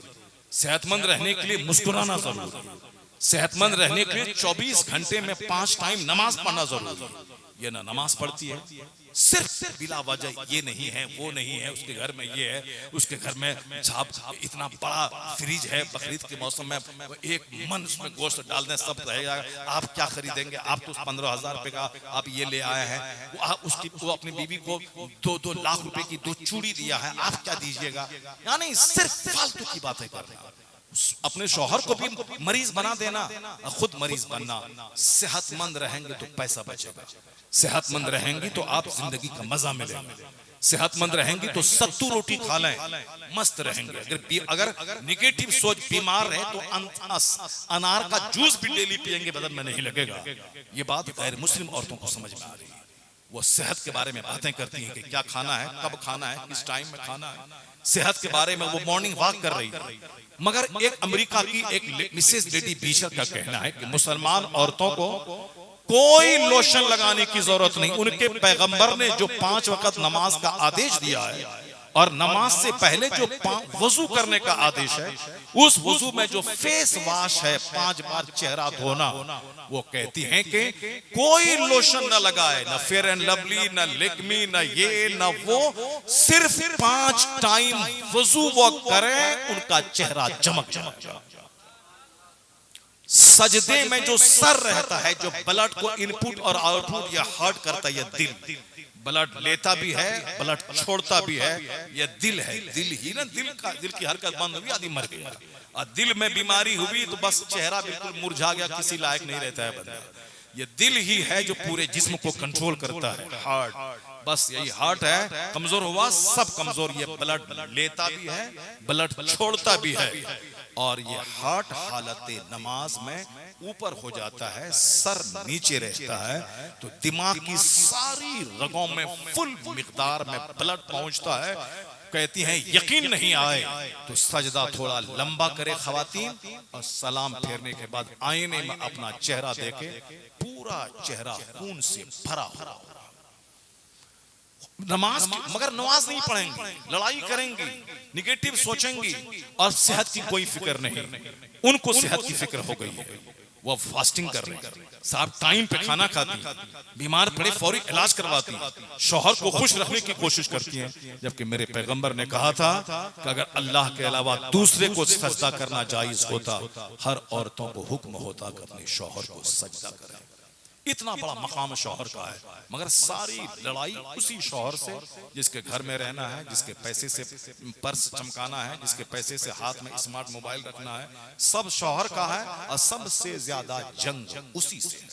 सेहतमंद रहने के लिए मुस्कुराना जरूरी है। सेहतमंद रहने के लिए 24 घंटे में 5 टाइम नमाज पढ़ना जरूरी है। ये ना नमाज पढ़ती है, सिर्फ बिला वजह ये नहीं है, वो नहीं है, उसके घर में ये है, उसके घर में साहब इतना बड़ा फ्रिज है, बकरीद के मौसम में एक मन उसमें गोश्त डाल दें सब रहेगा, आप क्या खरीदेंगे, आप तो 15,000 रुपए का आप ये ले आए हैं, वो अपनी बीवी को 2-2 लाख रुपए की 2 चूड़ी दिया है, आप क्या दीजिएगा। यानी सिर्फ फालतू की बातें करना, अपने शौहर को भी मरीज बना देना, खुद मरीज बनना। सेहतमंद रहेंगे तो पैसा बचेगा, सेहतमंद रहेंगी तो आप जिंदगी का मजा मिलेगा, सेहतमंद रहेंगी तो सत्तू रोटी खा लें, मस्त रहेंगे। अगर निगेटिव सोच, बीमार रहे तो अनार का जूस भी डेली पिएंगे, बदन में नहीं लगेगा। ये बात गैर मुस्लिम औरतों को समझ में आ रही है। वो सेहत के बारे में बातें करती हैं कि क्या खाना है, कब खाना है, किस टाइम में खाना है, सेहत के बारे में वो मॉर्निंग वॉक कर रही है। मगर एक अमेरिका की एक मिसेस लेडी बीशर का कहना है कि मुसलमान औरतों को कोई लोशन लगाने की जरूरत नहीं। उनके पैगंबर ने जो 5 वक्त नमाज का आदेश दिया है और नमाज से पहले जो वजू करने का आदेश है, उस वजू में जो फेस वॉश है, 5 बार चेहरा धोना, वो कहती हैं कि कोई लोशन न लगाए, न फेयर एंड लवली, न लेकमी, न ये न वो, सिर्फ 5 टाइम वजू वो करें, उनका चेहरा चमक जाए। सजदे में जो सर रहता है, जो ब्लड को इनपुट और आउटपुट या हार्ट करता है, यह दिल ब्लड लेता भी है, ब्लड छोड़ता भी है, यह दिल है। दिल ही ना, दिल की हरकत बंद हुई, आदमी मर गया। और दिल में बीमारी हुई तो बस चेहरा बिल्कुल मुरझा गया, किसी लायक नहीं रहता है बंदा। ये दिल ही है जो पूरे जिस्म को कंट्रोल करता है, हार्ट, बस यही हार्ट है, कमजोर हुआ सब कमजोर। ये ब्लड लेता भी है, ब्लड छोड़ता भी है, और ये हार्ट हालत नमाज में ऊपर हो जाता है, सर नीचे रहता है, तो दिमाग की सारी रगों में फुल मिकदार में ब्लड पहुंचता है। कहती हैं यकीन नहीं आए तो सजदा थोड़ा लंबा करे खवातीन, और सलाम फेरने के बाद आईने में अपना चेहरा देखे, पूरा चेहरा खून से भरा हो। नमाज मगर नमाज नहीं पढ़ेंगी, लड़ाई करेंगी, निगेटिव सोचेंगी, और सेहत की कोई फिक्र नहीं। उनको सेहत की फिक्र हो गई है, वो फास्टिंग कर रहे हैं, साहब टाइम पे खाना खाती, बीमार पड़े फौरी इलाज करवाती, शौहर को खुश रखने की कोशिश करती हैं। जबकि मेरे पैगंबर ने कहा था कि अगर अल्लाह के अलावा दूसरे को सजदा करना जायज होता, हर औरतों को हुक्म होता कि अपने शौहर को सजदा करें। इतना बड़ा मकाम शौहर का है, मगर सारी लड़ाई उसी शौहर से जिसके घर में रहना है, जिसके पैसे से पर्स चमकाना है, जिसके पैसे से हाथ में स्मार्ट मोबाइल रखना है, सब शौहर का है। और सबसे ज्यादा जंग उसी से,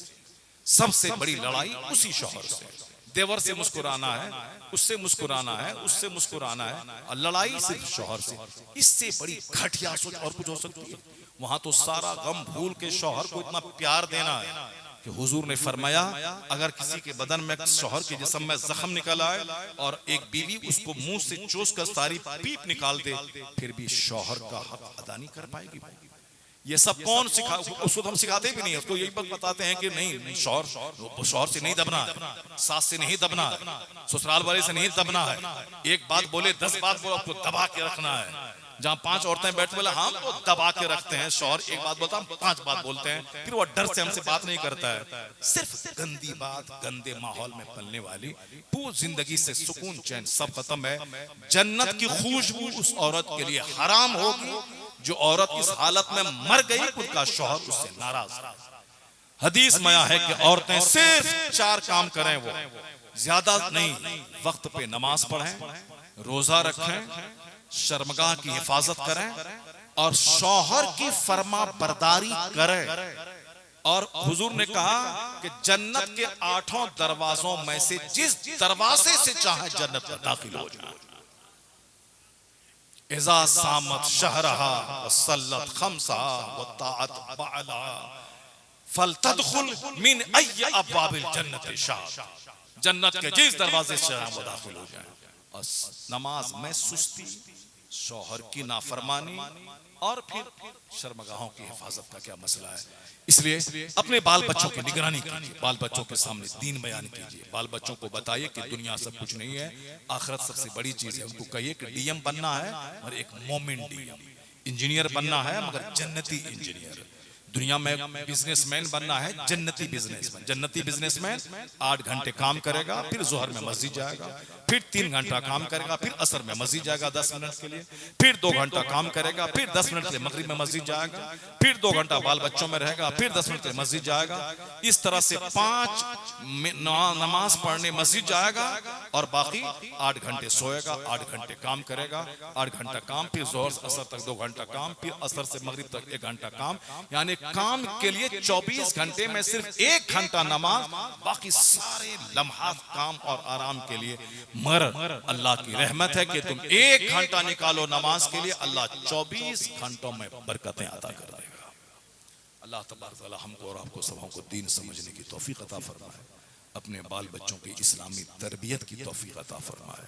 सबसे बड़ी लड़ाई उसी शौहर से। देवर से मुस्कुराना है, उससे मुस्कुराना है, उससे मुस्कुराना है, और लड़ाई सिर्फ शौहर से। इससे बड़ी घटिया सोच और कुछ हो सकती है? वहां तो सारा गम भूल के शौहर को इतना प्यार देना है कि हुजूर ने फरमाया, अगर किसी के बदन में शौहर के जिस्म में जख्म निकल आए और एक बीवी उसको मुंह से चूस कर सारी पीप निकाल दे, फिर भी शौहर का हक अदा नहीं कर पाएगी। ये सब कौन सिखा? उसको तो हम सिखाते भी नहीं, उसको यही बात बताते हैं कि नहीं, शौहर से नहीं दबना है, सास से नहीं दबना है, ससुराल वाले से नहीं दबना है। एक बात बोले 10 बात बोले, आपको दबा के रखना है। जहाँ 5 औरतें बैठे बोले हम तो दबा के रखते हैं, शौहर एक बात बोलता, हम 5 बात बोलते हैं, फिर वो डर से हमसे बात नहीं करता है। सिर्फ गंदी बात, गंदे माहौल में पलने वाली पूरी जिंदगी से सुकून चैन सब खत्म है। जन्नत की खुशबू उस औरत के लिए हराम होगी जो औरत इस हालत में मर गई, उनका शौहर उससे नाराज। हदीस में आया है कि औरतें सिर्फ 4 काम करें, वो ज्यादा नहीं, वक्त पे नमाज पढ़ें, रोजा रखें, शर्मगाह की हिफाजत करें, और शौहर की फरमा बरदारी करें। और हुजूर ने कहा कि जन्नत के 8 दरवाजों में से जिस दरवाजे से चाहे जन्नत में दाखिल हो जाए। इज़ा सामत शहरहा व सल्लत खम्सहा व ताअत बअलहा फलतदखुल मिन अय्य अब्वाबिल जन्नत शाह। जन्नत के जिस दरवाजे से वो दाखिल हो जाए। और नमाज में सुस्ती, शौहर की नाफरमानी, और फिर शर्मगाहों की हिफाजत का क्या मसला है। इसलिए अपने बाल बच्चों की निगरानी कीजिए, बाल बच्चों के सामने दीन बयान कीजिए, बाल बच्चों को बताइए कि दुनिया सब कुछ नहीं है, आखिरत सबसे बड़ी चीज है। उनको कहिए कि डीएम बनना है और एक मोमिन डीएम, इंजीनियर बनना है मगर जन्नती इंजीनियर, दुनिया में बिजनेसमैन बनना है, जन्नती बिजनेसमैन। जन्नती बिजनेसमैन 8 घंटे काम करेगा, फिर जोहर में मस्जिद जाएगा, फिर 3 घंटा काम करेगा, फिर असर में मस्जिद जाएगा 10 मिनट के लिए, फिर 2 घंटा काम करेगा, फिर 10 मिनट के लिए मगरिब में मस्जिद जाएगा, फिर 2 घंटा बाल बच्चों में रहेगा, फिर 10 मिनट के लिए मस्जिद जाएगा। इस तरह से 5 नमाज पढ़ने मस्जिद जाएगा और बाकी 8 घंटे सोएगा, 8 घंटे काम करेगा, 8 घंटा काम, फिर जोहर से असर तक 2 घंटा काम, फिर असर से मगरिब तक 1 घंटा काम। यानी काम के लिए 24 घंटे में सिर्फ 1 घंटा नमाज, बाकी सारे लम्हात काम और आराम के लिए। मगर अल्लाह की रहमत है कि तुम 1 घंटा निकालो नमाज के लिए, अल्लाह 24 घंटों में बरकतें अता कर देगा। अल्लाह तबारक व तआला हमको और आपको सबों को दीन समझने की तौफीक अता फरमाए, अपने बाल बच्चों की इस्लामी तरबियत की तौफीक अता फरमाए,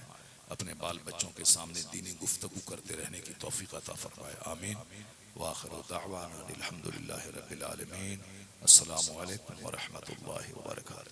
अपने बाल बच्चों के सामने दीनी गुफ्तगू करते रहने की तौफीक अता फरमाए। आमीन। वाखिरु दाअवाना अल्हम्दुलिल्लाहि रब्बिल आलमीन। अस्सलामु अलैकुम व रहमतुल्लाहि व बरकातुहू।